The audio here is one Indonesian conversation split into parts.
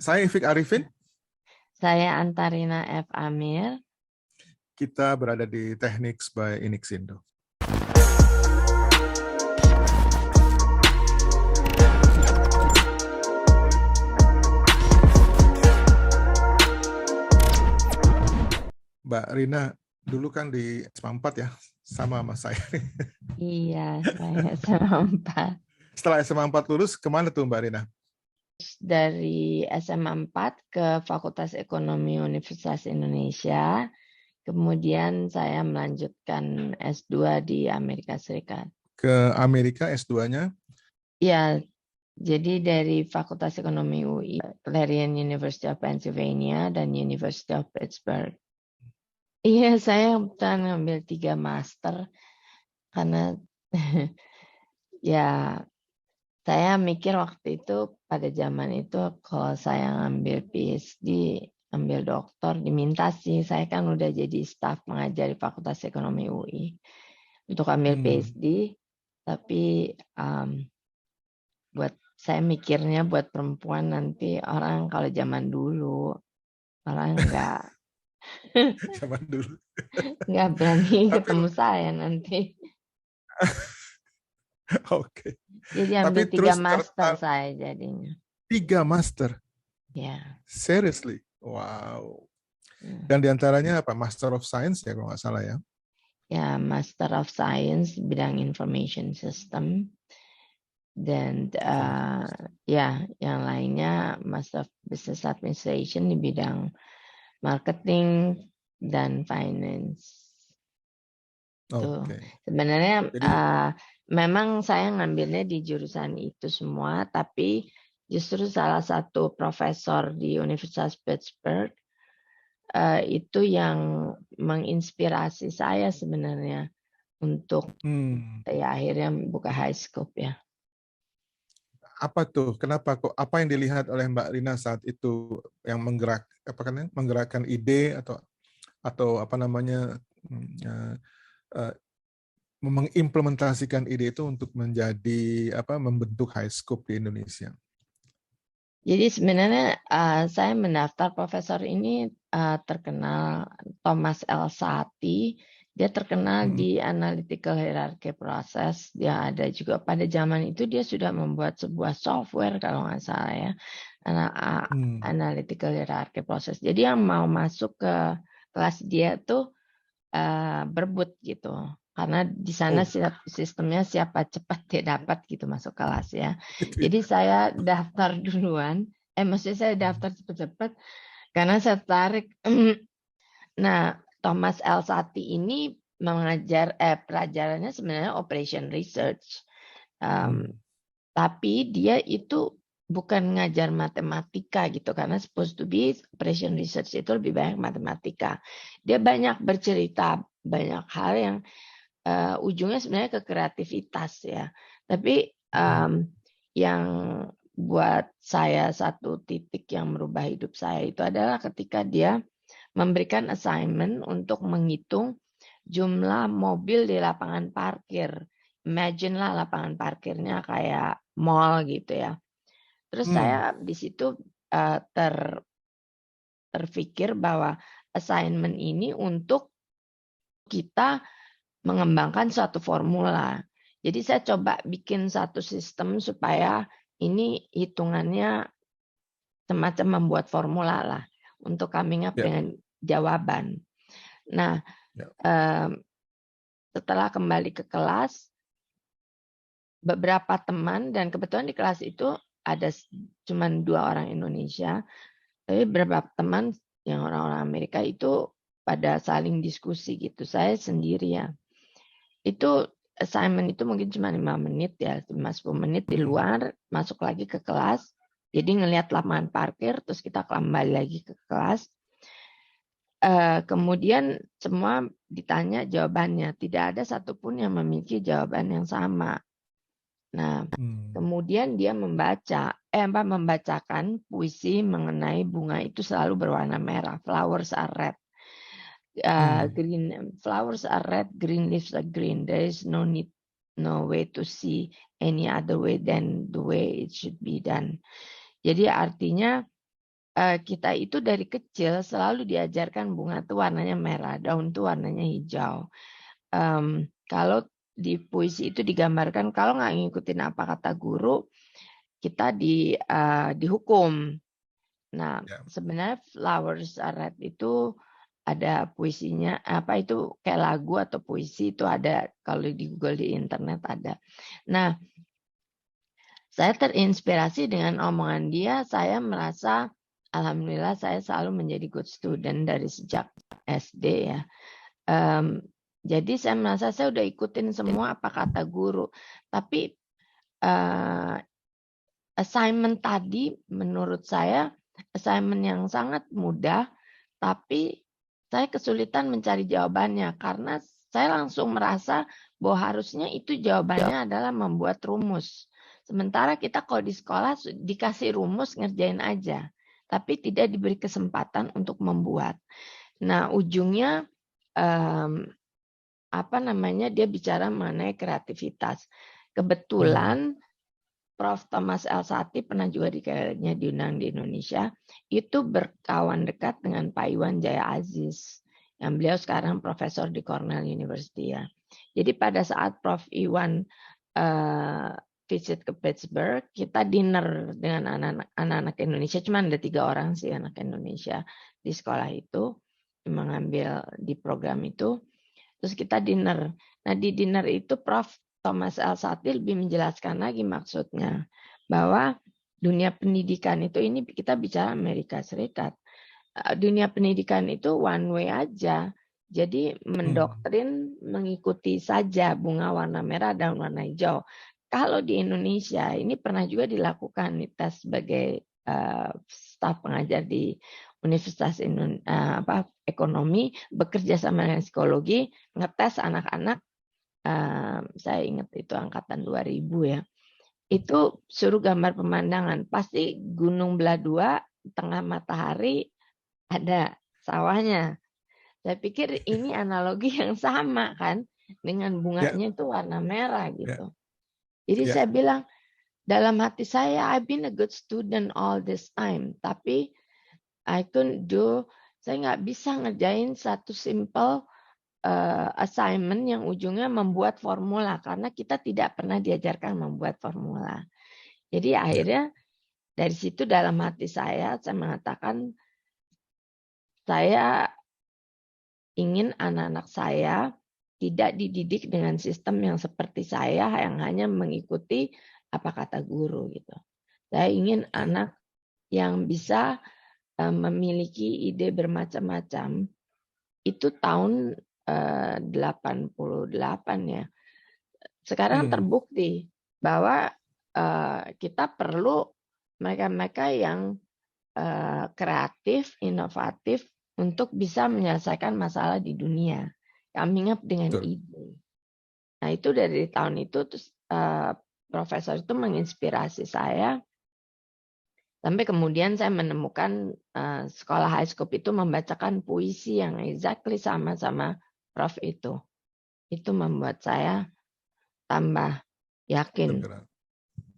Saya Ifik Arifin. Saya Antarina F. Amir. Kita berada di Techniques by Inixindo. Mbak Rina, dulu kan di SMA 4 ya, sama saya. Iya, saya SMA 4. Setelah SMA 4 lulus, kemana tuh Mbak Rina? Dari SMA 4 ke Fakultas Ekonomi Universitas Indonesia. Kemudian saya melanjutkan S2 di Amerika Serikat. Ke Amerika S2-nya? Ya, jadi dari Fakultas Ekonomi UI, Clarion University of Pennsylvania, dan University of Pittsburgh. Iya, saya ngambil 3 master karena ya saya mikir waktu itu pada zaman itu kalau saya ngambil PhD, ambil doktor, diminta sih. Saya kan udah jadi staf mengajar di Fakultas Ekonomi UI untuk ambil PhD, tapi buat saya mikirnya buat perempuan nanti orang kalau zaman dulu orang Zaman dulu. nggak berani ketemu saya nanti. Oke. Jadi Tapi ambil 3 terus master saya jadinya. 3 master? Ya. Seriously? Wow. Dan diantaranya apa? Master of Science ya kalau nggak salah ya? Ya, Master of Science bidang Information System. Dan ya, yang lainnya Master of Business Administration di bidang marketing dan finance. Oke. Sebenarnya Jadi, memang saya ngambilnya di jurusan itu semua, tapi justru salah satu profesor di Universitas Pittsburgh itu yang menginspirasi saya sebenarnya untuk ya akhirnya buka Highscope ya. apa tuh? Kenapa kok? Apa yang dilihat oleh Mbak Rina saat itu yang menggerakkan ide atau apa namanya mengimplementasikan ide itu untuk menjadi membentuk Highscope di Indonesia? Jadi sebenarnya saya mendaftar profesor ini terkenal Thomas L. Satie. Dia terkenal di analytical hierarchy process. Dia ada juga pada zaman itu dia sudah membuat sebuah software kalau nggak salah ya, analytical hierarchy process. Jadi yang mau masuk ke kelas dia tuh berebut gitu. Karena di sana sistemnya siapa cepat dia dapat gitu masuk kelas ya. Jadi saya daftar duluan. Maksudnya saya daftar cepat-cepat karena saya tertarik. Nah, Thomas L. Satie ini mengajar pelajarannya sebenarnya operation research. Tapi dia itu bukan ngajar matematika gitu karena supposed to be operation research itu lebih banyak matematika. Dia banyak bercerita banyak hal yang ujungnya sebenarnya ke kreativitas ya. Tapi yang buat saya satu titik yang merubah hidup saya itu adalah ketika dia memberikan assignment untuk menghitung jumlah mobil di lapangan parkir. Imagine lah lapangan parkirnya kayak mall gitu ya. Terus saya di situ terpikir bahwa assignment ini untuk kita mengembangkan suatu formula. Jadi saya coba bikin satu sistem supaya ini hitungannya semacam membuat formula lah untuk coming up dengan jawaban. Nah, setelah kembali ke kelas, beberapa teman dan kebetulan di kelas itu ada cuma 2 orang Indonesia, tapi beberapa teman yang orang-orang Amerika itu pada saling diskusi gitu. Saya sendiri ya. Itu assignment itu mungkin cuma 5 menit ya, cuma 10 menit di luar, masuk lagi ke kelas. Jadi ngelihat lapangan parkir, terus kita kembali lagi ke kelas. Kemudian semua ditanya jawabannya. Tidak ada satupun yang memiliki jawaban yang sama. Nah, kemudian dia membacakan puisi mengenai bunga itu selalu berwarna merah. Flowers are red. Green flowers are red, green leaves are green. There is no way to see any other way than the way it should be done. Jadi artinya kita itu dari kecil selalu diajarkan bunga itu warnanya merah, daun itu warnanya hijau. Kalau di puisi itu digambarkan kalau nggak ngikutin apa kata guru, kita dihukum. Nah, Ya. sebenarnya Flowers Are Red itu ada puisinya, apa itu kayak lagu atau puisi itu ada kalau di Google di internet ada. Nah, saya terinspirasi dengan omongan dia, saya merasa alhamdulillah saya selalu menjadi good student dari sejak SD ya. Jadi saya merasa saya udah ikutin semua apa kata guru. Tapi assignment tadi menurut saya assignment yang sangat mudah, tapi saya kesulitan mencari jawabannya karena saya langsung merasa bahwa harusnya itu jawabannya adalah membuat rumus. Sementara kita kalau di sekolah dikasih rumus ngerjain aja, tapi tidak diberi kesempatan untuk membuat. Nah, ujungnya dia bicara mengenai kreativitas. Kebetulan Prof. Thomas Elsati pernah juga kayaknya diundang di Indonesia, itu berkawan dekat dengan Pak Iwan Jaya Aziz, yang beliau sekarang profesor di Cornell University ya. Jadi pada saat Prof. Iwan visit ke Pittsburgh, kita dinner dengan anak-anak Indonesia, cuma ada 3 orang sih anak Indonesia di sekolah itu, mengambil di program itu. Terus kita dinner. Nah di dinner itu Prof. Thomas Elsati lebih menjelaskan lagi maksudnya. Bahwa dunia pendidikan itu ini kita bicara Amerika Serikat. Dunia pendidikan itu one way aja. Jadi mendoktrin mengikuti saja bunga warna merah dan warna hijau. Kalau di Indonesia ini pernah juga dilakukan tes sebagai staf pengajar di Universitas Ekonomi bekerja sama dengan psikologi ngetes anak-anak, saya ingat itu angkatan 2000 ya. Itu suruh gambar pemandangan, pasti gunung belah 2, tengah matahari ada sawahnya. Saya pikir ini analogi yang sama kan dengan bunganya itu warna merah gitu. Jadi saya bilang dalam hati saya I've been a good student all this time, tapi I couldn't do, saya nggak bisa ngerjain satu simple assignment yang ujungnya membuat formula karena kita tidak pernah diajarkan membuat formula. Jadi akhirnya dari situ dalam hati saya mengatakan saya ingin anak-anak saya tidak dididik dengan sistem yang seperti saya yang hanya mengikuti apa kata guru gitu. Saya ingin anak yang bisa memiliki ide bermacam-macam. Itu tahun 88 ya. Sekarang terbukti bahwa kita perlu mereka-mereka yang kreatif, inovatif untuk bisa menyelesaikan masalah di dunia. Coming up dengan ide. Nah itu dari tahun itu terus profesor itu menginspirasi saya. Sampai kemudian saya menemukan sekolah high school itu membacakan puisi yang exactly sama Prof itu. Itu membuat saya tambah yakin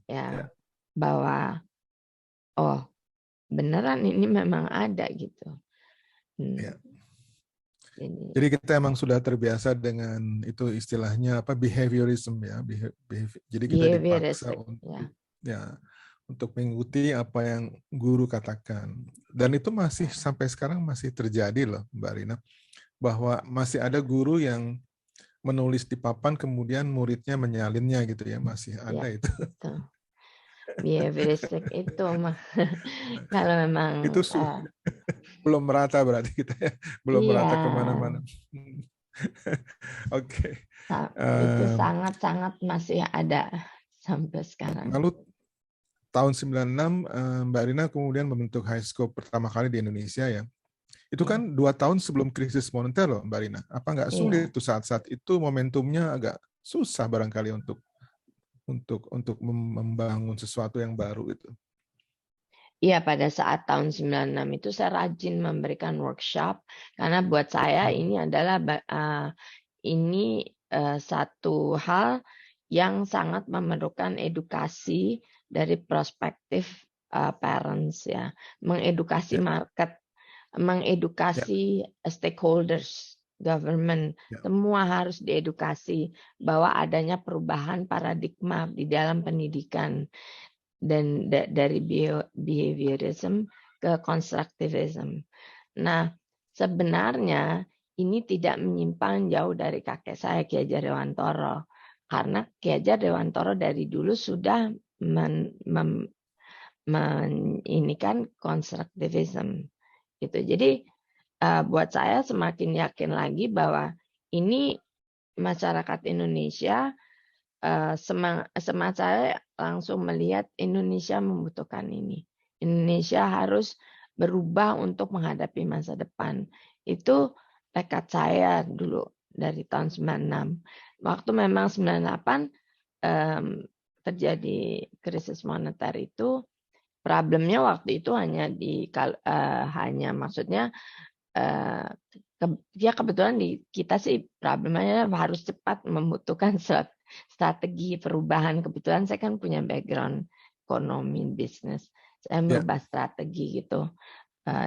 ya bahwa oh beneran ini memang ada gitu. Jadi kita emang sudah terbiasa dengan itu istilahnya behaviorism ya. Jadi kita dipaksa untuk mengikuti apa yang guru katakan. Dan itu masih sampai sekarang masih terjadi loh Mbak Rina. Bahwa masih ada guru yang menulis di papan kemudian muridnya menyalinnya gitu ya. Masih ada itu. Behavioristik itu mah kalau memang itu belum merata berarti kita ya. Belum merata kemana-mana. Oke. Itu sangat-sangat masih ada sampai sekarang. Lalu tahun 96 Mbak Rina kemudian membentuk high school pertama kali di Indonesia ya. Itu kan 2 tahun sebelum krisis moneter loh Mbak Rina. Apa nggak sulit tuh saat-saat itu momentumnya agak susah barangkali untuk membangun sesuatu yang baru itu. Iya, pada saat tahun 96 itu saya rajin memberikan workshop karena buat saya ini adalah satu hal yang sangat memerlukan edukasi dari perspektif parents ya, mengedukasi market, mengedukasi stakeholders, government, semua harus diedukasi bahwa adanya perubahan paradigma di dalam pendidikan dan dari behaviorism ke constructivism. Nah, sebenarnya ini tidak menyimpang jauh dari kakek saya Ki Hajar Dewantoro, karena Ki Hajar Dewantoro dari dulu sudah inikan constructivism gitu. Jadi buat saya semakin yakin lagi bahwa ini masyarakat Indonesia, semangat saya langsung melihat Indonesia membutuhkan ini. Indonesia harus berubah untuk menghadapi masa depan. Itu tekad saya dulu dari tahun 96. Waktu memang 98 terjadi krisis moneter itu, problemnya waktu itu hanya maksudnya ya kebetulan di kita sih problemnya harus cepat, membutuhkan strategi perubahan. Kebetulan saya kan punya background ekonomi bisnis, saya merubah strategi gitu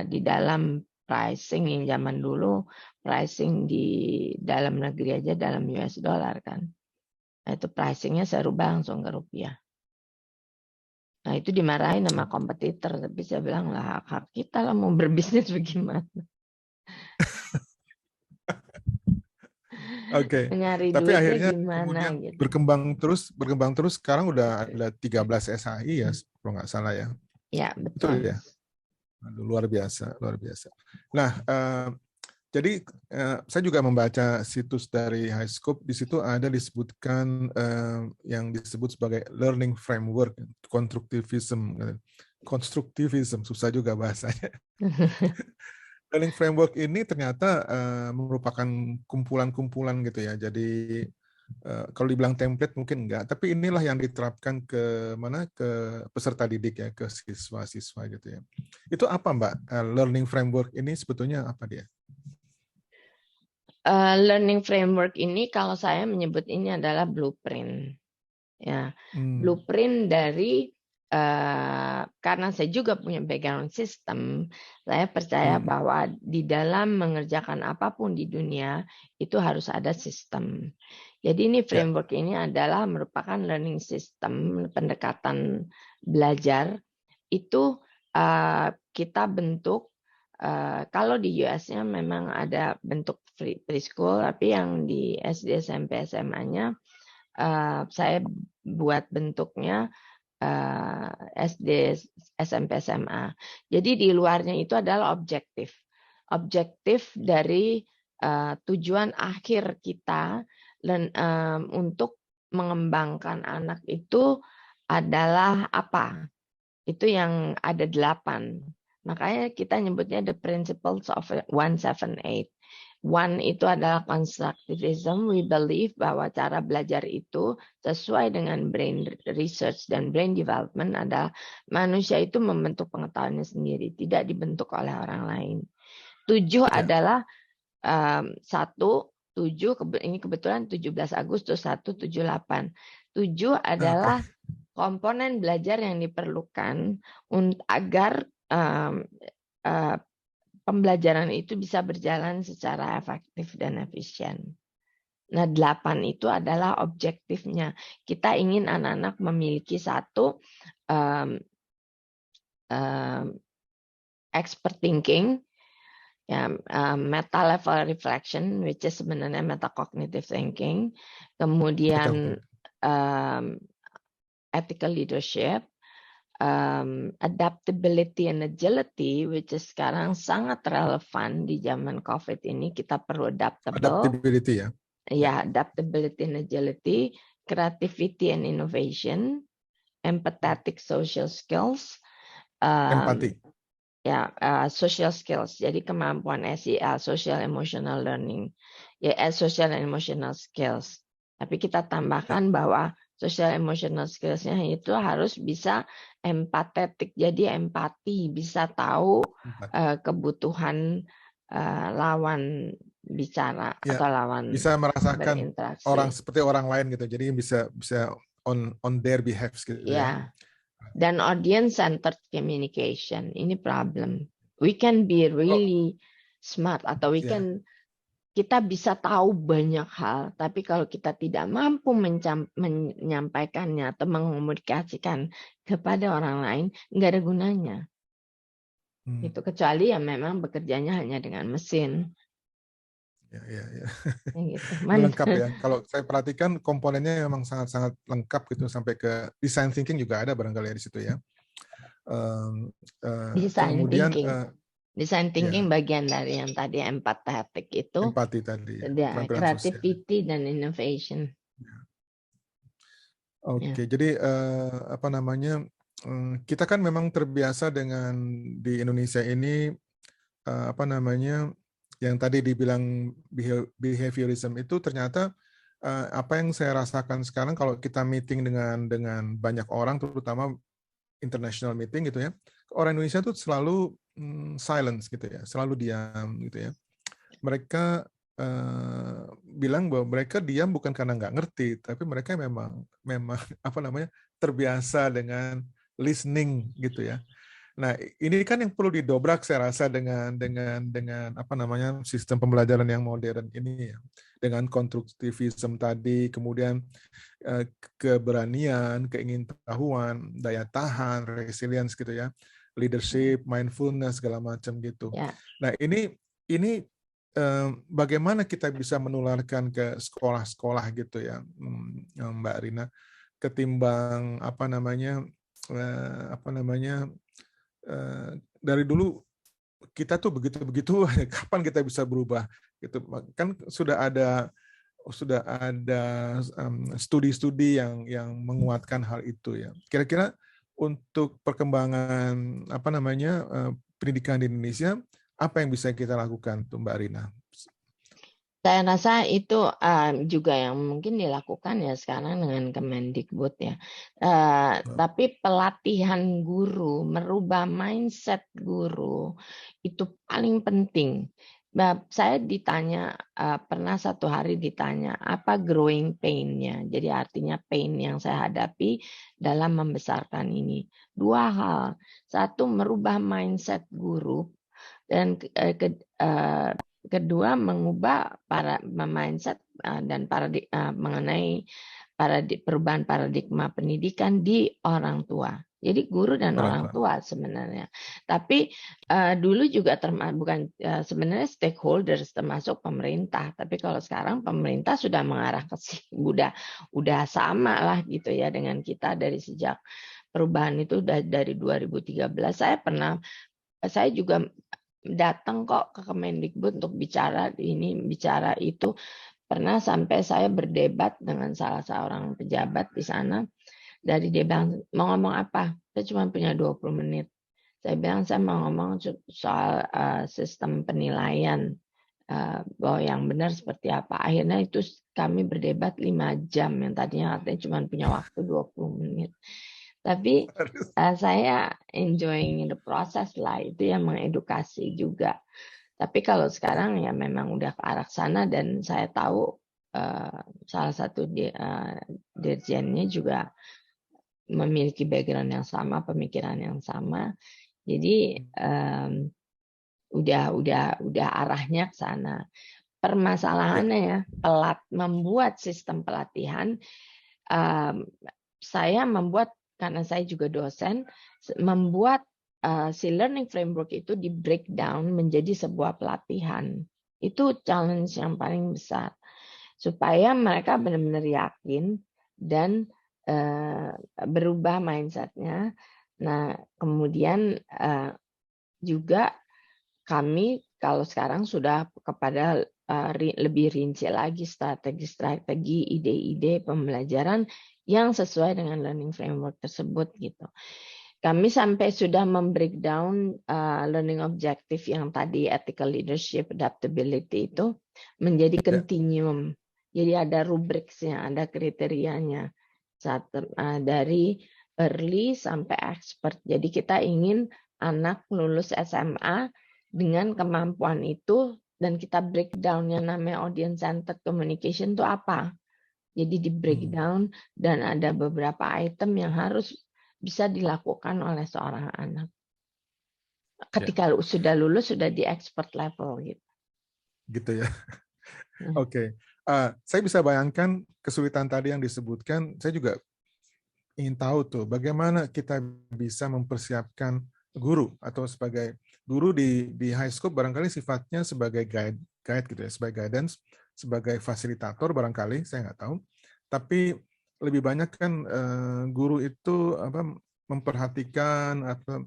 di dalam pricing yang zaman dulu pricing di dalam negeri aja dalam US dollar kan. Nah, itu pricingnya saya rubah langsung ke rupiah. Nah itu dimarahin sama kompetitor, tapi saya bilang lah hak kita lah mau berbisnis bagaimana. Oke. Nyari Tapi duitnya akhirnya gimana kemudian gitu. berkembang terus. Sekarang udah ada 13 SHI ya, kalau nggak salah ya. Ya betul. Betul ya. Aduh, luar biasa, luar biasa. Nah, jadi saya juga membaca situs dari HighScope. Di situ ada disebutkan yang disebut sebagai learning framework, konstruktivism, susah juga bahasanya. Learning framework ini ternyata merupakan kumpulan-kumpulan gitu ya. Jadi kalau dibilang template mungkin enggak, tapi inilah yang diterapkan ke peserta didik ya, ke siswa-siswa gitu ya. Itu apa Mbak? Learning framework ini sebetulnya apa dia? Learning framework ini kalau saya menyebut ini adalah blueprint. Ya, blueprint dari karena saya juga punya background sistem, saya percaya bahwa di dalam mengerjakan apapun di dunia itu harus ada sistem. Jadi ini framework ini adalah merupakan learning system, pendekatan belajar itu kita bentuk. Kalau di US-nya memang ada bentuk preschool, tapi yang di SD, SMP, SMA-nya saya buat bentuknya SD, SMP, SMA. Jadi di luarnya itu adalah objektif. Objektif dari tujuan akhir kita untuk mengembangkan anak itu adalah apa? Itu yang ada 8. Makanya kita nyebutnya the principles of 178. One itu adalah constructivism. We believe bahwa cara belajar itu sesuai dengan brain research dan brain development adalah manusia itu membentuk pengetahuannya sendiri, tidak dibentuk oleh orang lain. 7 adalah 7, ini kebetulan 17 Agustus 178. 7 adalah komponen belajar yang diperlukan agar pembelajaran itu bisa berjalan secara efektif dan efisien. Nah, 8 itu adalah objektifnya. Kita ingin anak-anak memiliki satu expert thinking, ya, meta level reflection, which is sebenarnya metacognitive thinking, kemudian ethical leadership, adaptability and agility, which is sekarang sangat relevan di zaman COVID ini. Kita perlu adaptable. Adaptability ya. Ya, adaptability and agility, creativity and innovation, empathetic social skills, empati. Ya, social skills. Jadi kemampuan SEL, social emotional learning, ya, social and emotional skills. Tapi kita tambahkan bahwa social emotional skills-nya itu harus bisa empatetik, jadi empati, bisa tahu kebutuhan lawan bicara atau lawan bisa merasakan berinteraksi. orang seperti orang lain gitu, jadi bisa on their behalf gitu ya. Dan audience centered communication ini problem. We can be really smart atau kita bisa tahu banyak hal, tapi kalau kita tidak mampu menyampaikannya atau mengomunikasikan kepada orang lain, nggak ada gunanya. Itu kecuali ya memang bekerjanya hanya dengan mesin. Ya. Gitu. Lengkap ya. Kalau saya perhatikan komponennya memang sangat-sangat lengkap gitu, sampai ke design thinking juga ada barangkali ya di situ ya. Design thinking bagian dari yang tadi empathetic itu. Empati tadi. Ya, creativity dan innovation. Oke, jadi apa namanya? Kita kan memang terbiasa dengan di Indonesia ini apa namanya? Yang tadi dibilang behaviorism itu ternyata apa yang saya rasakan sekarang kalau kita meeting dengan banyak orang, terutama international meeting gitu ya, orang Indonesia tuh selalu silence gitu ya, selalu diam gitu ya. Mereka bilang bahwa mereka diam bukan karena nggak ngerti, tapi mereka memang apa namanya terbiasa dengan listening gitu ya. Nah, ini kan yang perlu didobrak saya rasa dengan apa namanya sistem pembelajaran yang modern ini ya. Dengan konstruktivisme tadi, kemudian keberanian, keingintahuan, daya tahan, resilience gitu ya. Leadership, mindfulness segala macam gitu. Nah, ini bagaimana kita bisa menularkan ke sekolah-sekolah gitu ya, Mbak Rina, ketimbang apa namanya dari dulu kita tuh begitu kapan kita bisa berubah gitu, kan sudah ada studi-studi yang menguatkan hal itu ya. Kira-kira untuk perkembangan apa namanya pendidikan di Indonesia, apa yang bisa kita lakukan tuh Mbak Rina? Saya rasa itu juga yang mungkin dilakukan ya sekarang dengan Kemendikbud ya. Tapi pelatihan guru, merubah mindset guru itu paling penting. Saya ditanya, pernah satu hari ditanya, apa growing pain-nya? Jadi artinya pain yang saya hadapi dalam membesarkan ini. Dua hal. Satu, merubah mindset guru. Dan kedua, mengubah mindset dan mengenai perubahan paradigma pendidikan di orang tua. Jadi guru dan orang tua sebenarnya. Tapi dulu juga bukan sebenarnya stakeholders termasuk pemerintah. Tapi kalau sekarang pemerintah sudah mengarah ke udah sama lah gitu ya dengan kita dari sejak perubahan itu dari 2013. Saya juga datang kok ke Kemendikbud untuk bicara itu. Pernah sampai saya berdebat dengan salah seorang pejabat di sana. Dari dia bilang, mau ngomong apa? Saya cuma punya 20 menit. Saya bilang, saya mau ngomong soal sistem penilaian, bahwa yang benar seperti apa. Akhirnya itu kami berdebat 5 jam, yang tadinya katanya cuma punya waktu 20 menit. Tapi saya enjoying the process lah, itu yang mengedukasi juga. Tapi kalau sekarang ya memang udah ke arah sana, dan saya tahu salah satu dirjennya juga memiliki background yang sama, pemikiran yang sama. Jadi udah arahnya ke sana. Permasalahannya ya, membuat sistem pelatihan. Saya membuat, karena saya juga dosen, membuat si learning framework itu di breakdown menjadi sebuah pelatihan. Itu challenge yang paling besar. Supaya mereka benar-benar yakin dan berubah mindset-nya. Nah, kemudian juga kami kalau sekarang sudah kepada lebih rinci lagi strategi, ide-ide pembelajaran yang sesuai dengan learning framework tersebut gitu. Kami sampai sudah membreakdown learning objective yang tadi ethical leadership, adaptability itu menjadi continuum. Jadi ada rubriksnya, ada kriterianya. Dari early sampai expert. Jadi kita ingin anak lulus SMA dengan kemampuan itu, dan kita breakdown yang namanya audience centered communication itu apa. Jadi di breakdown dan ada beberapa item yang harus bisa dilakukan oleh seorang anak. Ya, Ketika sudah lulus, sudah di expert level gitu. gitu ya. Ya. Oke. Saya bisa bayangkan kesulitan tadi yang disebutkan. Saya juga ingin tahu tuh bagaimana kita bisa mempersiapkan guru atau sebagai guru di high school barangkali sifatnya sebagai guide gitu ya, sebagai guidance, sebagai fasilitator barangkali, saya nggak tahu. Tapi lebih banyak kan guru itu memperhatikan atau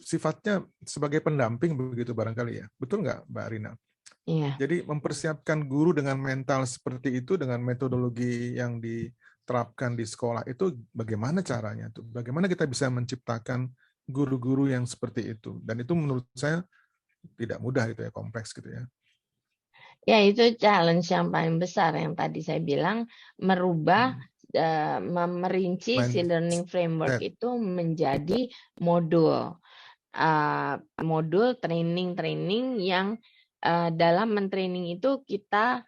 sifatnya sebagai pendamping begitu barangkali ya. Betul nggak, Mbak Rina? Iya. Jadi mempersiapkan guru dengan mental seperti itu, dengan metodologi yang diterapkan di sekolah itu bagaimana caranya tuh? Bagaimana kita bisa menciptakan guru-guru yang seperti itu? Dan itu menurut saya tidak mudah gitu ya, kompleks gitu ya. Ya, itu challenge yang paling besar yang tadi saya bilang, merubah merinci si learning framework itu menjadi modul. Modul training yang dalam mentraining itu kita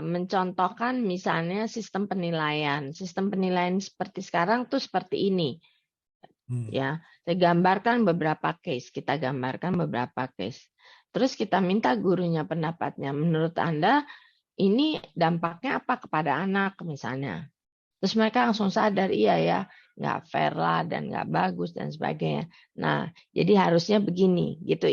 mencontohkan misalnya sistem penilaian. Sistem penilaian seperti sekarang tuh seperti ini. Ya, saya gambarkan beberapa case, kita gambarkan beberapa case. Terus kita minta gurunya pendapatnya. Menurut Anda ini dampaknya apa kepada anak misalnya? Terus mereka langsung sadar, iya ya, nggak fair lah dan nggak bagus dan sebagainya. Nah, jadi harusnya begini, gitu.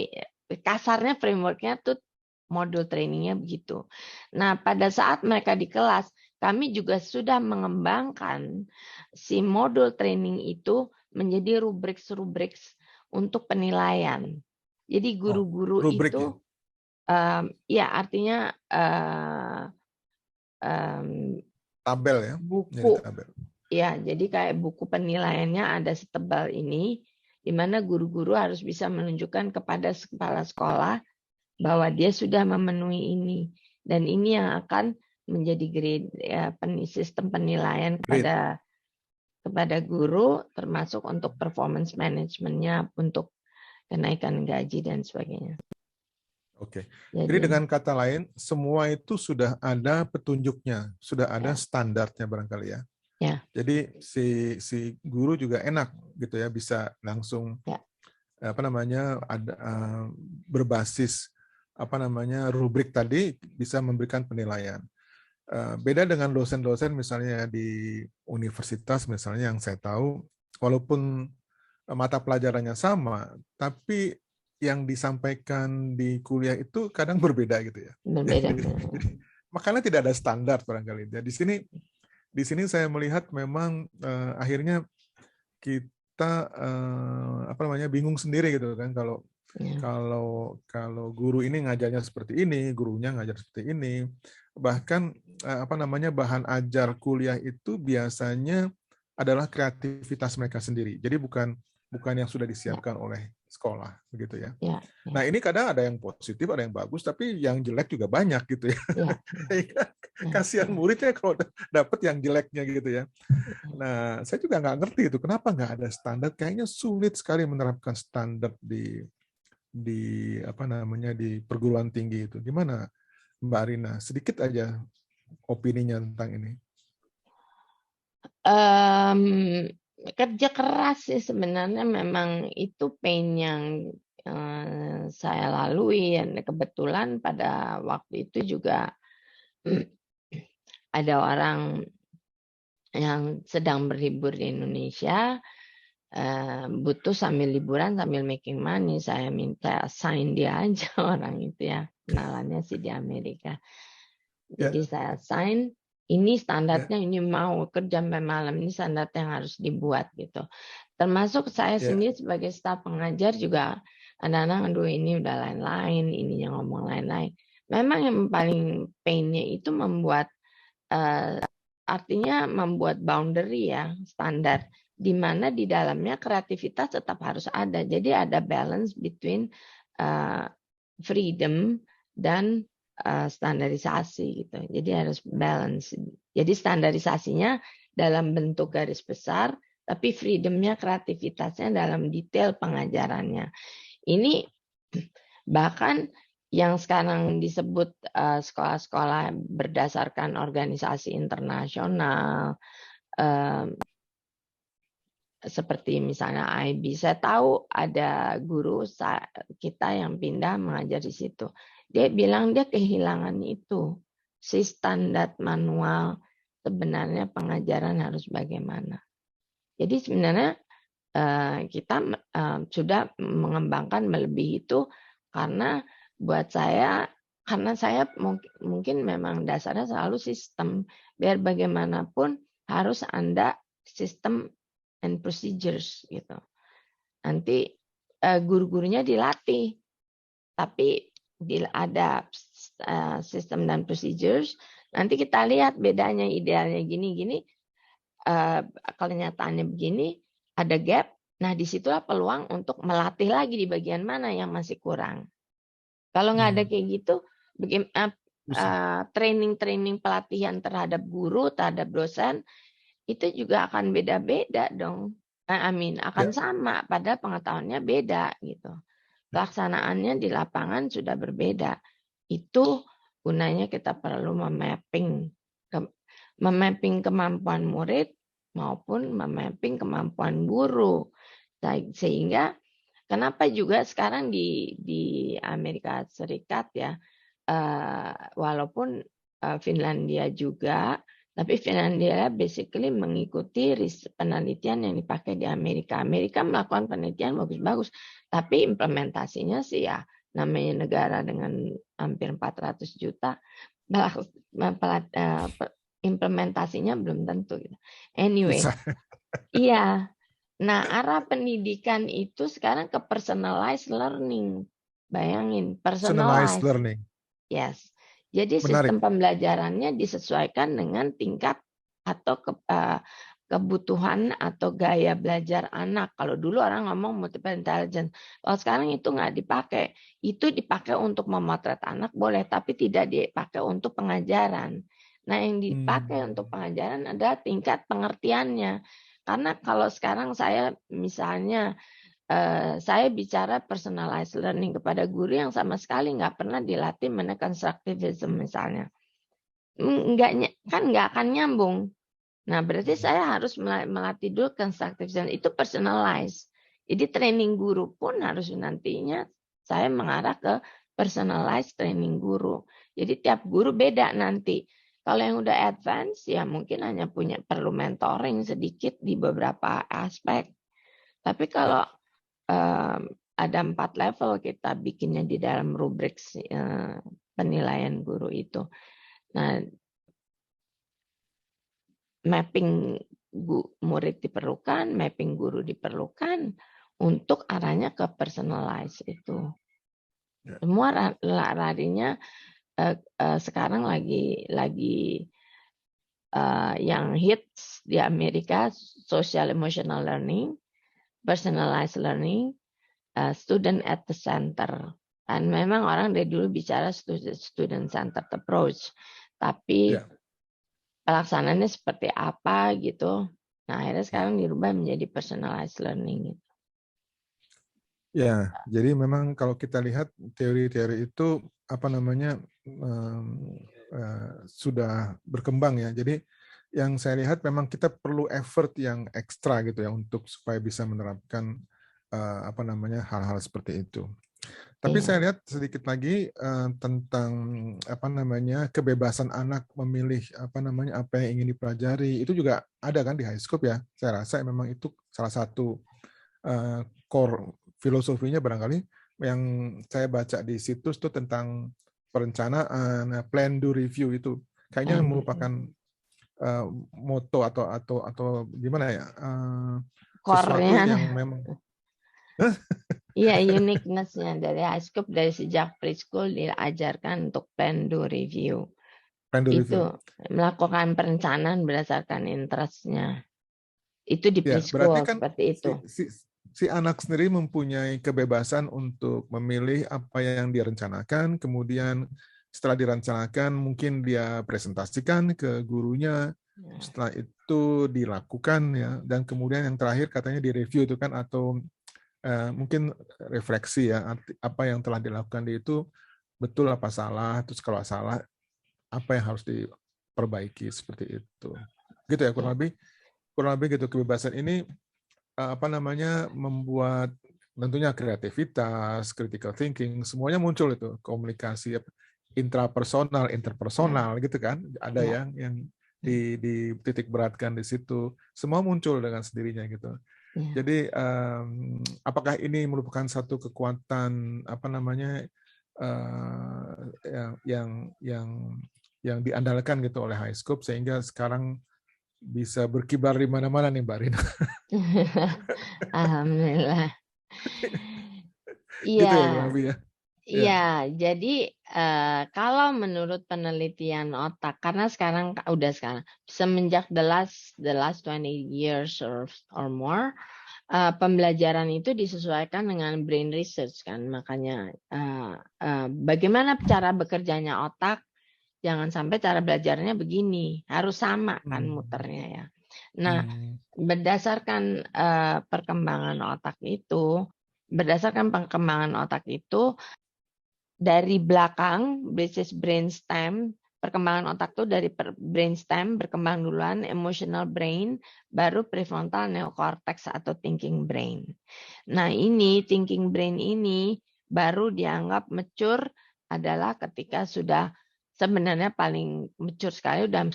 Kasarnya frameworknya tuh modul trainingnya begitu. Nah, pada saat mereka di kelas, kami juga sudah mengembangkan si modul training itu menjadi rubriks-rubriks untuk penilaian. Jadi guru-guru itu, ya artinya tabel ya, buku tabel. Ya, jadi kayak buku penilaiannya ada setebal ini, di mana guru-guru harus bisa menunjukkan kepada kepala sekolah bahwa dia sudah memenuhi ini, dan ini yang akan menjadi grade sistem penilaian kepada guru, termasuk untuk performance manajemennya, untuk kenaikan gaji dan sebagainya. Oke. Jadi dengan kata lain, semua itu sudah ada petunjuknya, sudah ada standarnya barangkali ya. Ya. Jadi si guru juga enak gitu ya, bisa langsung ada berbasis rubrik tadi bisa memberikan penilaian. Beda dengan dosen-dosen misalnya di universitas misalnya yang saya tahu, walaupun mata pelajarannya sama, tapi yang disampaikan di kuliah itu kadang berbeda gitu ya. Berbeda. Makanya tidak ada standar barangkali. Di sini saya melihat memang akhirnya kita bingung sendiri gitu kan kalau guru ini ngajarnya seperti ini, gurunya ngajar seperti ini. Bahkan bahan ajar kuliah itu biasanya adalah kreativitas mereka sendiri. Jadi bukan yang sudah disiapkan oleh sekolah begitu ya. Nah, ini kadang ada yang positif, ada yang bagus, tapi yang jelek juga banyak gitu ya. Kasihan muridnya kalau dapat yang jeleknya gitu ya. Nah, saya juga nggak ngerti itu kenapa nggak ada standar. Kayaknya sulit sekali menerapkan standar di perguruan tinggi itu. Gimana Mbak Rina? Sedikit aja opininya tentang ini. Kerja keras sih sebenarnya, memang itu pain yang saya lalui, dan kebetulan pada waktu itu juga ada orang yang sedang berlibur di Indonesia, butuh sambil liburan sambil making money. Saya minta assign dia aja orang itu ya, kenalannya sih di Amerika. Jadi saya assign, ini standarnya, ini mau kerja sampai malam, ini standar yang harus dibuat gitu. Termasuk saya sendiri sebagai staf pengajar juga kadang-kadang, aduh ini udah lain-lain, ininya ngomong lain-lain. Memang yang paling pain-nya itu membuat artinya membuat boundary ya, standar, di mana di dalamnya kreativitas tetap harus ada. Jadi ada balance between freedom dan standarisasi gitu. Jadi harus balance. Jadi standarisasinya dalam bentuk garis besar, tapi freedomnya, kreativitasnya dalam detail pengajarannya. Ini bahkan yang sekarang disebut sekolah-sekolah berdasarkan organisasi internasional, seperti misalnya IB, saya tahu ada guru kita yang pindah mengajar di situ. Dia bilang dia kehilangan itu, si standar manual sebenarnya pengajaran harus bagaimana. Jadi sebenarnya kita sudah mengembangkan melebihi itu karena buat saya, karena saya mungkin memang dasarnya selalu sistem, biar bagaimanapun harus ada sistem and procedures gitu. Nanti guru-gurunya dilatih, tapi ada sistem dan procedures. Nanti kita lihat bedanya, idealnya gini-gini, kenyataannya begini, ada gap. Nah, disitulah peluang untuk melatih lagi di bagian mana yang masih kurang. Kalau nggak ada kayak gitu, training pelatihan terhadap guru, terhadap dosen, itu juga akan beda-beda dong. Akan sama, padahal pengetahuannya beda gitu. Pelaksanaannya di lapangan sudah berbeda. Itu gunanya kita perlu memapping kemampuan murid maupun memapping kemampuan guru. Sehingga kenapa juga sekarang di Amerika Serikat ya, walaupun Finlandia juga, tapi Finlandia basically mengikuti penelitian yang dipakai di Amerika. Amerika melakukan penelitian bagus-bagus, tapi implementasinya sih ya namanya negara dengan hampir 400 juta, implementasinya belum tentu. Anyway, iya. Nah, arah pendidikan itu sekarang ke personalized learning. Bayangin, Personalized learning. Yes. Jadi Menarik. sistem pembelajarannya disesuaikan dengan tingkat atau kebutuhan atau gaya belajar anak. Kalau dulu orang ngomong multiple intelligence, kalau sekarang itu nggak dipakai. Itu dipakai untuk memotret anak boleh, tapi tidak dipakai untuk pengajaran. Nah, yang dipakai untuk pengajaran adalah tingkat pengertiannya. Karena kalau sekarang saya misalnya saya bicara personalized learning kepada guru yang sama sekali nggak pernah dilatih menekan constructivism misalnya, nggak akan nyambung. Nah, berarti saya harus melatih dulu constructivism, itu personalized. Jadi training guru pun harus nantinya saya mengarah ke personalized training guru. Jadi tiap guru beda nanti. Kalau yang udah advance ya mungkin hanya perlu mentoring sedikit di beberapa aspek. Tapi kalau ada 4 level kita bikinnya di dalam rubrik penilaian guru itu. Nah, mapping murid diperlukan, mapping guru diperlukan untuk arahnya ke personalize itu. Semua larinya sekarang lagi yang hits di Amerika, social emotional learning, personalized learning, student at the center. Dan memang orang dari dulu bicara student centered approach, tapi pelaksanaannya seperti apa gitu. Nah, akhirnya sekarang dirubah menjadi personalized learning. Ya, jadi memang kalau kita lihat teori-teori itu sudah berkembang ya. Jadi yang saya lihat memang kita perlu effort yang ekstra gitu ya untuk supaya bisa menerapkan hal-hal seperti itu. Tapi saya lihat sedikit lagi tentang kebebasan anak memilih apa yang ingin dipelajari. Itu juga ada kan di HighScope ya. Saya rasa memang itu salah satu core filosofinya barangkali yang saya baca di situs itu tentang perencanaan, plan do review itu kayaknya merupakan moto atau gimana ya, sesuatu yang memang iya, uniqueness-nya dari HighScope dari sejak preschool diajarkan untuk plan do review. Itu melakukan perencanaan berdasarkan interest-nya. Itu di preschool kan seperti itu. Si anak sendiri mempunyai kebebasan untuk memilih apa yang dia rencanakan, kemudian setelah direncanakan mungkin dia presentasikan ke gurunya, setelah itu dilakukan ya, dan kemudian yang terakhir katanya direview itu kan, atau mungkin refleksi ya, apa yang telah dilakukan itu betul apa salah, terus kalau salah apa yang harus diperbaiki, seperti itu. Gitu ya kurang lebih. kurang lebih gitu, kebebasan ini membuat tentunya kreativitas, critical thinking, semuanya muncul itu, komunikasi intrapersonal, interpersonal gitu kan, ada yang di titik beratkan di situ, semua muncul dengan sendirinya gitu. Jadi apakah ini merupakan satu kekuatan yang diandalkan gitu oleh HighScope sehingga sekarang bisa berkibar di mana-mana nih Mbak Rina? Alhamdulillah. Gitu ya Iya. kurang lebih ya. Iya, jadi kalau menurut penelitian otak, karena sekarang semenjak the last 20 years or more, pembelajaran itu disesuaikan dengan brain research kan, makanya bagaimana cara bekerjanya otak, jangan sampai cara belajarnya begini, harus sama kan muternya ya. Nah, berdasarkan perkembangan otak itu dari belakang, basis brainstem, perkembangan otak itu dari brainstem berkembang duluan, emotional brain, baru prefrontal neocortex atau thinking brain. Nah ini thinking brain ini baru dianggap mature adalah ketika sudah sebenarnya paling mature sekali udah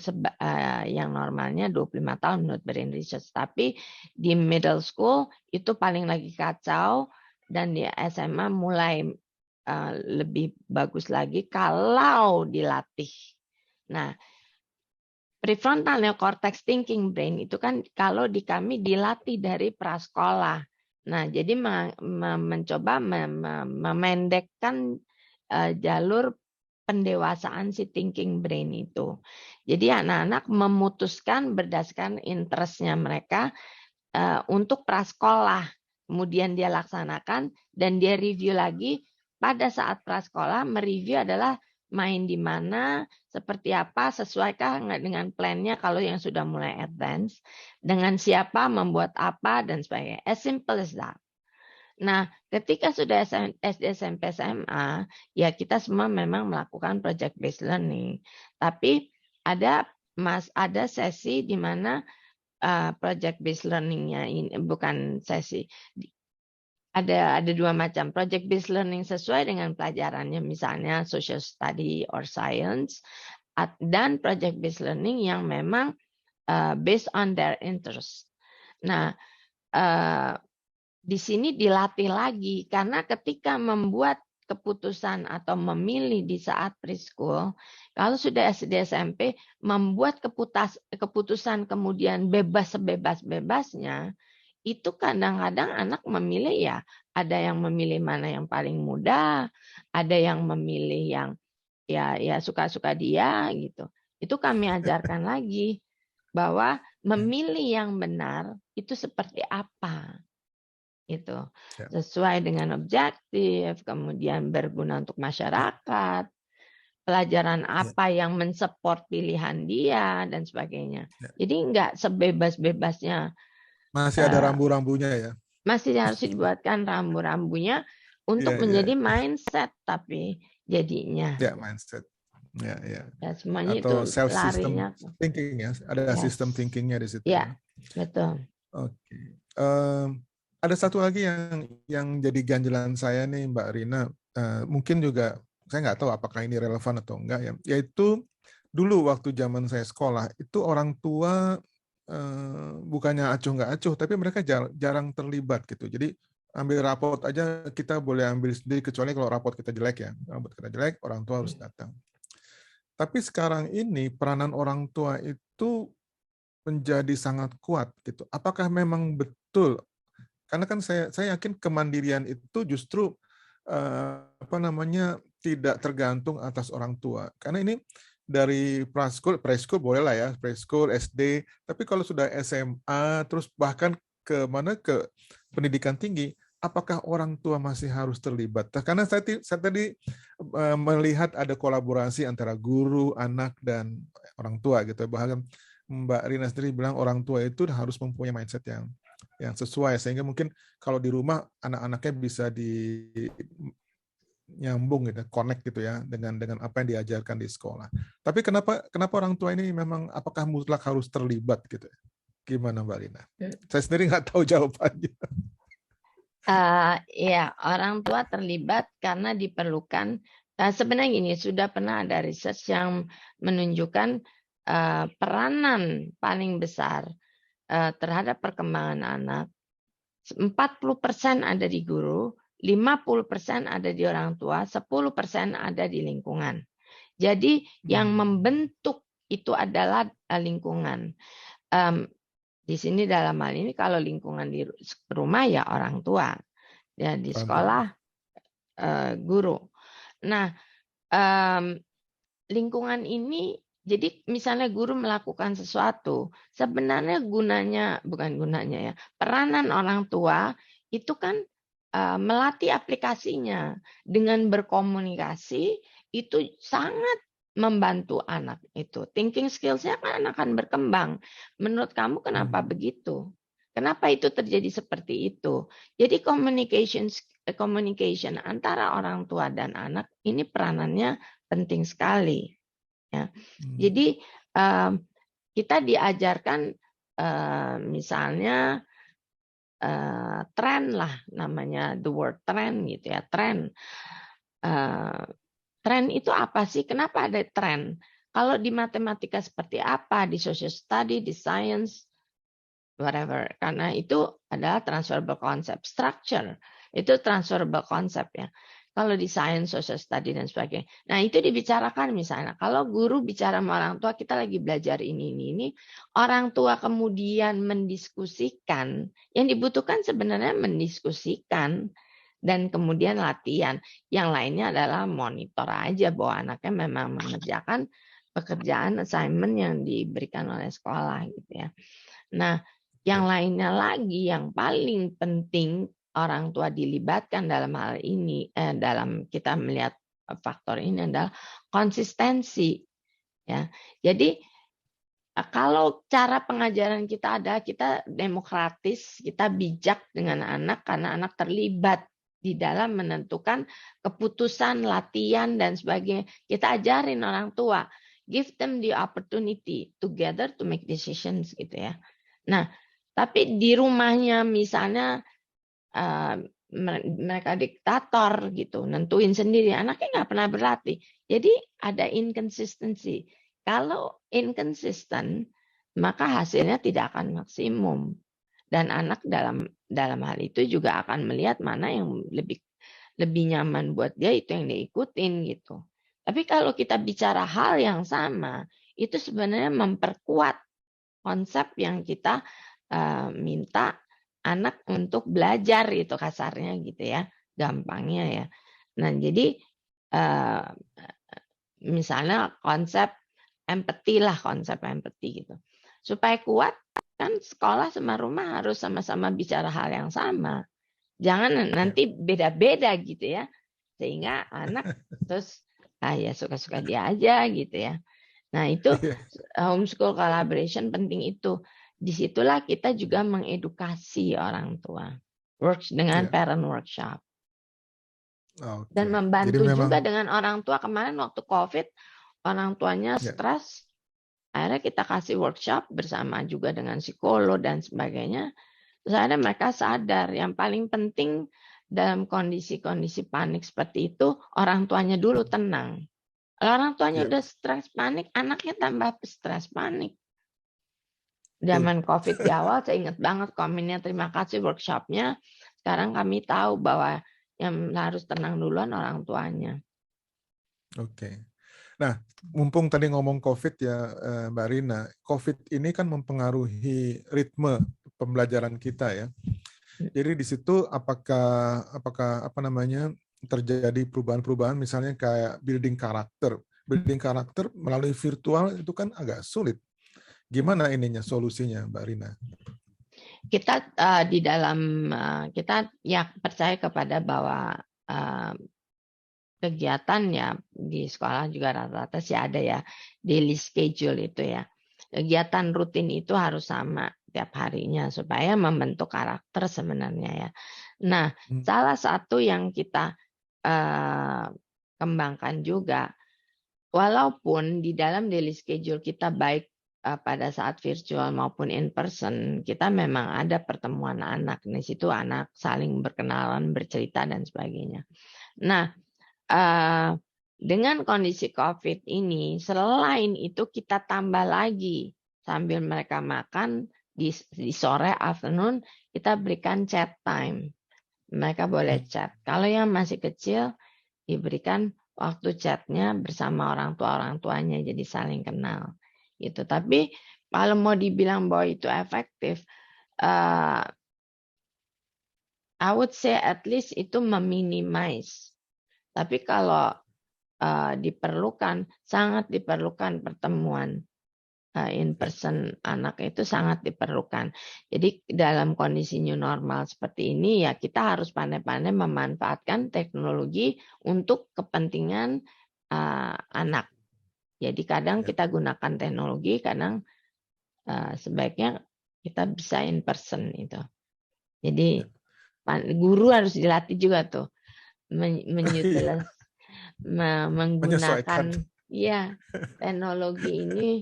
yang normalnya 25 tahun menurut brain research. Tapi di middle school itu paling lagi kacau dan di SMA mulai lebih bagus lagi kalau dilatih. Nah, prefrontal neocortex thinking brain itu kan kalau di kami dilatih dari prasekolah. Nah, jadi mencoba memendekkan jalur pendewasaan si thinking brain itu. Jadi anak-anak memutuskan berdasarkan interestnya mereka untuk prasekolah. Kemudian dia laksanakan dan dia review lagi pada saat prasekolah. Mereview adalah main di mana, seperti apa, sesuaikah dengan plan-nya kalau yang sudah mulai advance, dengan siapa, membuat apa, dan sebagainya. As simple as that. Nah, ketika sudah SD, SMP, SMA, ya kita semua memang melakukan project based learning. Tapi ada sesi di mana project based learning-nya ini bukan sesi. Ada dua macam, project based learning sesuai dengan pelajarannya, misalnya social study or science, dan project based learning yang memang based on their interest. Nah, di sini dilatih lagi karena ketika membuat keputusan atau memilih di saat preschool, kalau sudah SD SMP membuat keputusan kemudian bebas sebebas-bebasnya, itu kadang-kadang anak memilih ya, ada yang memilih mana yang paling mudah, ada yang memilih yang ya suka-suka dia gitu. Itu kami ajarkan lagi bahwa memilih yang benar itu seperti apa. Itu sesuai dengan objektif, kemudian berguna untuk masyarakat, pelajaran apa yang mensupport pilihan dia dan sebagainya. Jadi enggak sebebas-bebasnya. Masih ada rambu-rambunya ya. Masih harus dibuatkan rambu-rambunya untuk menjadi mindset, tapi jadinya. Ya, mindset. Ya. Semuanya atau itu self system larinya. thinking ya, ada sistem thinkingnya di situ. Ya, betul. Oke. Ada satu lagi yang jadi ganjelan saya nih Mbak Rina, mungkin juga saya nggak tahu apakah ini relevan atau enggak ya, yaitu dulu waktu zaman saya sekolah itu orang tua bukannya acuh nggak acuh, tapi mereka jarang terlibat gitu. Jadi ambil rapot aja kita boleh ambil sendiri, kecuali kalau rapot kita jelek ya. Rapot kita jelek, orang tua harus datang. Tapi sekarang ini peranan orang tua itu menjadi sangat kuat gitu. Apakah memang betul? Karena kan saya yakin kemandirian itu justru tidak tergantung atas orang tua. Karena ini dari preschool boleh lah ya, preschool, SD, tapi kalau sudah SMA, terus bahkan ke pendidikan tinggi, apakah orang tua masih harus terlibat? Karena saya tadi melihat ada kolaborasi antara guru, anak, dan orang tua gitu. Bahkan Mbak Rina sendiri bilang orang tua itu harus mempunyai mindset yang sesuai, sehingga mungkin kalau di rumah anak-anaknya bisa nyambung gitu, connect gitu ya dengan apa yang diajarkan di sekolah. Tapi kenapa orang tua ini memang apakah mutlak harus terlibat gitu? Gimana Mbak Rina? Saya sendiri nggak tahu jawabannya. Ya, orang tua terlibat karena diperlukan. Sebenarnya gini, sudah pernah ada research yang menunjukkan peranan paling besar terhadap perkembangan anak. 40% ada di guru, 50% ada di orang tua, 10% ada di lingkungan. Jadi yang membentuk itu adalah lingkungan. Di sini dalam hal ini kalau lingkungan di rumah ya orang tua, ya di sekolah guru. Nah, lingkungan ini, jadi misalnya guru melakukan sesuatu, sebenarnya peranan orang tua itu kan melatih aplikasinya. Dengan berkomunikasi itu sangat membantu anak itu. Thinking skills-nya kan akan berkembang. Menurut kamu kenapa begitu? Kenapa itu terjadi seperti itu? Jadi communication antara orang tua dan anak ini peranannya penting sekali. Ya. Jadi kita diajarkan misalnya tren lah namanya, the word trend gitu ya, tren. Tren itu apa sih? Kenapa ada tren? Kalau di matematika seperti apa, di social study, di science, whatever. Karena itu adalah transferable concept. Structure itu transferable concept ya. Kalau di science, social study dan sebagainya. Nah itu dibicarakan misalnya. Kalau guru bicara sama orang tua, kita lagi belajar ini. Orang tua kemudian mendiskusikan. Yang dibutuhkan sebenarnya mendiskusikan. Dan kemudian latihan. Yang lainnya adalah monitor aja bahwa anaknya memang mengerjakan pekerjaan assignment yang diberikan oleh sekolah gitu ya. Nah, yang lainnya lagi yang paling penting orang tua dilibatkan dalam hal ini, dalam kita melihat faktor ini adalah konsistensi. Ya, jadi kalau cara pengajaran kita kita demokratis, kita bijak dengan anak karena anak terlibat di dalam menentukan keputusan, latihan dan sebagainya. Kita ajarin orang tua, give them the opportunity together to make decisions gitu ya. Nah, tapi di rumahnya misalnya mereka diktator gitu, nentuin sendiri, anaknya nggak pernah berlatih. Jadi ada inconsistency. Kalau inconsistent, maka hasilnya tidak akan maksimum. Dan anak dalam hal itu juga akan melihat mana yang lebih nyaman buat dia, itu yang diikutin gitu. Tapi kalau kita bicara hal yang sama, itu sebenarnya memperkuat konsep yang kita minta anak untuk belajar itu kasarnya gitu ya, gampangnya ya. Nah jadi misalnya konsep empati gitu. Supaya kuat kan sekolah sama rumah harus sama-sama bicara hal yang sama. Jangan nanti beda-beda gitu ya. Sehingga anak terus ya suka-suka dia aja gitu ya. Nah itu homeschool collaboration penting itu. Disitulah kita juga mengedukasi orang tua. Works dengan parent workshop. Dan membantu juga dengan orang tua. Kemarin waktu COVID, orang tuanya stres. Akhirnya kita kasih workshop bersama juga dengan psikolog dan sebagainya. Terus akhirnya mereka sadar yang paling penting dalam kondisi-kondisi panik seperti itu, orang tuanya dulu tenang. Kalau orang tuanya udah stres panik, anaknya tambah stres panik. Zaman COVID di awal, saya ingat banget komennya, terima kasih workshopnya. Sekarang kami tahu bahwa yang harus tenang duluan orang tuanya. Oke. Nah, mumpung tadi ngomong COVID ya Mbak Rina, COVID ini kan mempengaruhi ritme pembelajaran kita ya. Jadi di situ apakah apa namanya terjadi perubahan-perubahan misalnya kayak building karakter. Building karakter melalui virtual itu kan agak sulit. Gimana ininya solusinya Mbak Rina? Kita di dalam kita ya percaya kepada bahwa kegiatan ya di sekolah juga rata-rata sih ada ya daily schedule itu ya. Kegiatan rutin itu harus sama tiap harinya supaya membentuk karakter sebenarnya ya. Nah, salah satu yang kita kembangkan juga, walaupun di dalam daily schedule kita baik pada saat virtual maupun in person, kita memang ada pertemuan anak. Di situ anak saling berkenalan, bercerita, dan sebagainya. Nah, dengan kondisi COVID ini, selain itu kita tambah lagi, sambil mereka makan, di sore afternoon, kita berikan chat time. Mereka boleh chat. Kalau yang masih kecil, diberikan waktu chatnya bersama orang tuanya, jadi saling kenal. Gitu. Tapi kalau mau dibilang bahwa itu efektif, I would say at least itu meminimize. Tapi kalau sangat diperlukan pertemuan in person anak itu sangat diperlukan. Jadi dalam kondisi new normal seperti ini ya kita harus pandai-pandai memanfaatkan teknologi untuk kepentingan anak. Jadi kadang kita gunakan teknologi, kadang sebaiknya kita bisa in person itu. Jadi guru harus dilatih juga tuh menggunakan teknologi ini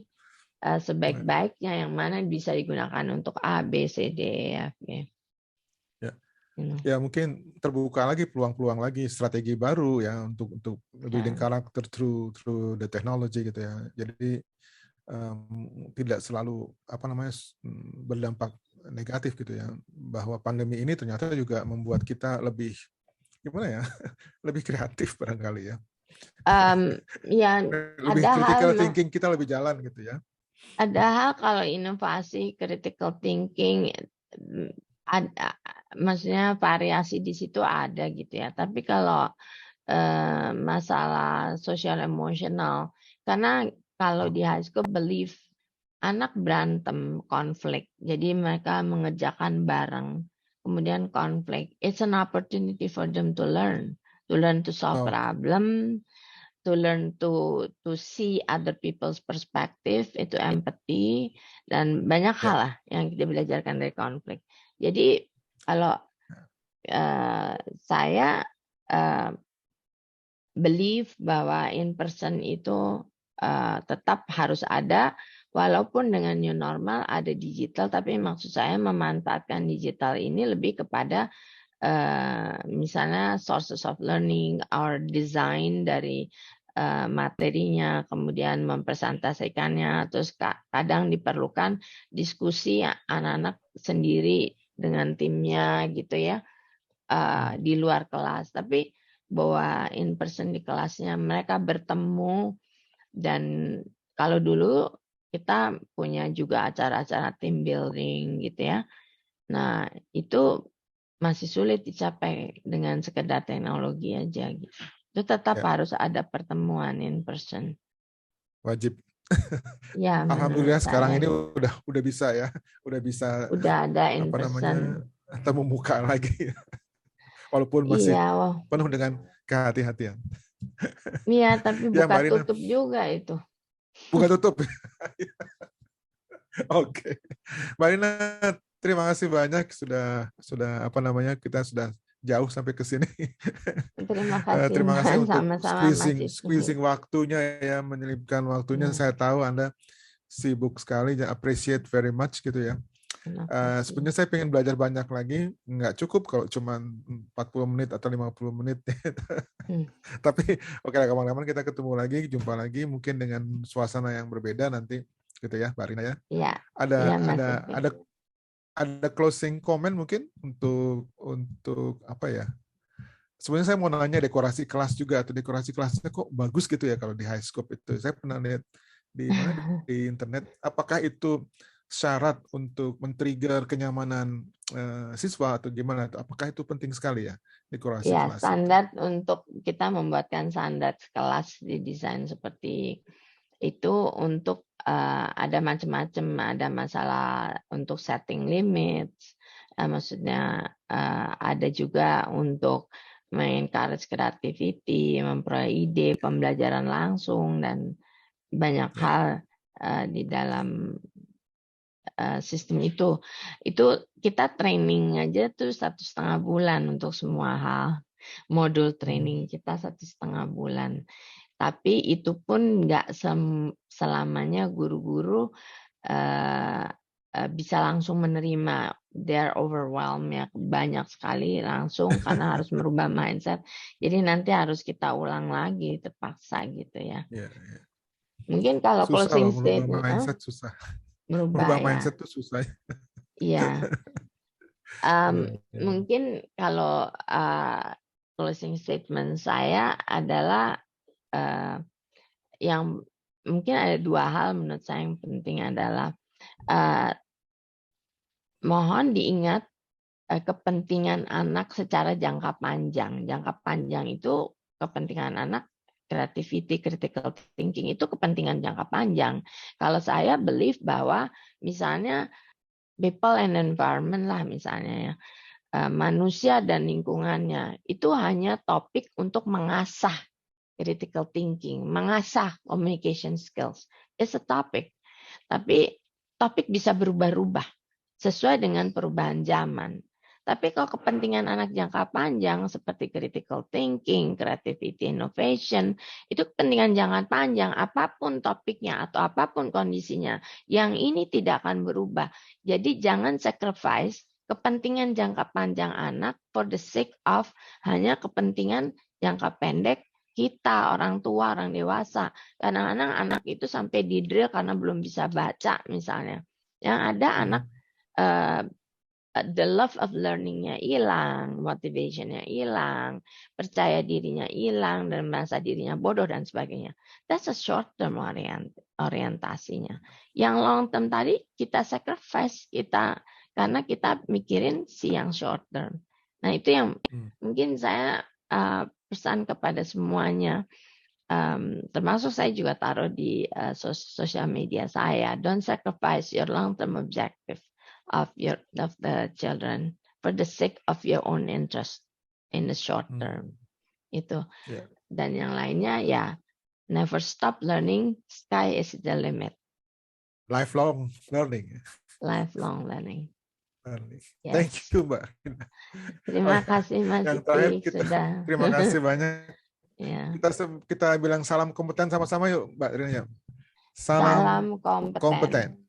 sebaik-baiknya, yang mana bisa digunakan untuk A, B, C, D, E, F, G. Ya mungkin terbuka lagi peluang-peluang lagi, strategi baru ya untuk building karakter through the technology gitu ya. Jadi tidak selalu berdampak negatif gitu ya. Bahwa pandemi ini ternyata juga membuat kita lebih gimana ya, lebih kreatif barangkali ya. Lebih critical thinking kita lebih jalan gitu ya. Ada hal kalau inovasi critical thinking ada, maksudnya variasi di situ ada gitu ya. Tapi kalau masalah social emotional, karena kalau di high school believe anak berantem, konflik, jadi mereka mengerjakan bareng, kemudian konflik. It's an opportunity for them to learn to solve problem, to learn to see other people's perspective, itu empathy, dan banyak hal lah yang kita belajarkan dari konflik. Jadi kalau saya believe bahwa in person itu tetap harus ada, walaupun dengan new normal ada digital, tapi maksud saya memanfaatkan digital ini lebih kepada misalnya sources of learning or design dari materinya, kemudian mempresentasikannya, terus kadang diperlukan diskusi anak-anak sendiri dengan timnya gitu ya, di luar kelas. Tapi bahwa in person di kelasnya mereka bertemu, dan kalau dulu kita punya juga acara-acara team building gitu ya. Nah, itu masih sulit dicapai dengan sekedar teknologi aja gitu. Itu tetap harus ada pertemuan in person. Wajib. Ya, alhamdulillah sekarang ini udah bisa ya, udah ada in person. Temu muka lagi. Walaupun masih penuh dengan kehati-hatian. Iya, tapi buka tutup juga itu. Buka tutup. Oke. Mbak Rina, terima kasih banyak sudah kita sudah jauh sampai ke sini. Terima kasih. Terima kasih untuk squeezing waktunya ya, menyelipkan waktunya. Saya tahu Anda sibuk sekali, appreciate very much gitu ya. Sebenarnya saya pengen belajar banyak lagi, nggak cukup kalau cuma 40 menit atau 50 menit. Tapi oke lah, kapan-kapan kita ketemu lagi, jumpa lagi, mungkin dengan suasana yang berbeda nanti gitu ya, Mbak Rina ya. Iya. Ada closing comment mungkin untuk apa ya? Sebenarnya saya mau nanya dekorasi kelas juga, atau dekorasi kelasnya kok bagus gitu ya kalau di high school itu. Saya pernah lihat di internet. Apakah itu syarat untuk men-trigger kenyamanan siswa atau gimana? Apakah itu penting sekali ya dekorasi kelas? Standar itu? Untuk kita membuatkan standar kelas didesain seperti itu untuk ada macam-macam, ada masalah untuk setting limits, maksudnya ada juga untuk mengencourage creativity, memperoleh ide, pembelajaran langsung, dan banyak hal di dalam sistem itu kita training aja tuh 1,5 bulan untuk semua hal. Modul training kita 1,5 bulan. Tapi itu pun nggak selamanya guru-guru bisa langsung menerima, they're overwhelmed ya, banyak sekali langsung karena harus merubah mindset. Jadi nanti harus kita ulang lagi terpaksa gitu ya. Mungkin kalau susah closing loh, merubah statement, mindset susah. merubah Merubah ya. mindset tuh susah. Iya. Mungkin kalau closing statement saya adalah yang mungkin ada dua hal menurut saya yang penting adalah mohon diingat kepentingan anak secara jangka panjang. Jangka panjang itu kepentingan anak, creativity, critical thinking itu kepentingan jangka panjang. Kalau saya believe bahwa misalnya people and environment lah misalnya ya, manusia dan lingkungannya itu hanya topik untuk mengasah critical thinking, mengasah communication skills. It's a topic. Tapi topik bisa berubah-ubah sesuai dengan perubahan zaman. Tapi kalau kepentingan anak jangka panjang seperti critical thinking, creativity, innovation, itu kepentingan jangka panjang, apapun topiknya atau apapun kondisinya, yang ini tidak akan berubah. Jadi jangan sacrifice kepentingan jangka panjang anak for the sake of hanya kepentingan jangka pendek kita, orang tua, orang dewasa. Kadang-kadang anak itu sampai di drill karena belum bisa baca misalnya. Yang ada anak the love of learning-nya hilang, motivation-nya hilang, percaya dirinya hilang, dan merasa dirinya bodoh dan sebagainya. That's a short term orientasinya. Yang long term tadi kita sacrifice kita karena kita mikirin si yang short term. Nah itu yang mungkin saya pesan kepada semuanya. Termasuk saya juga taruh di sosial media saya. Don't sacrifice your long term objective of the children for the sake of your own interest in the short term. Itu. Dan yang lainnya ya never stop learning, sky is the limit. Lifelong learning. Lifelong learning. Yes. Thank you, Mbak. Terima kasih Mas Ipik sudah. Terima kasih banyak. Ya. Kita bilang salam kompeten sama-sama yuk, Mbak Rina. Salam kompeten.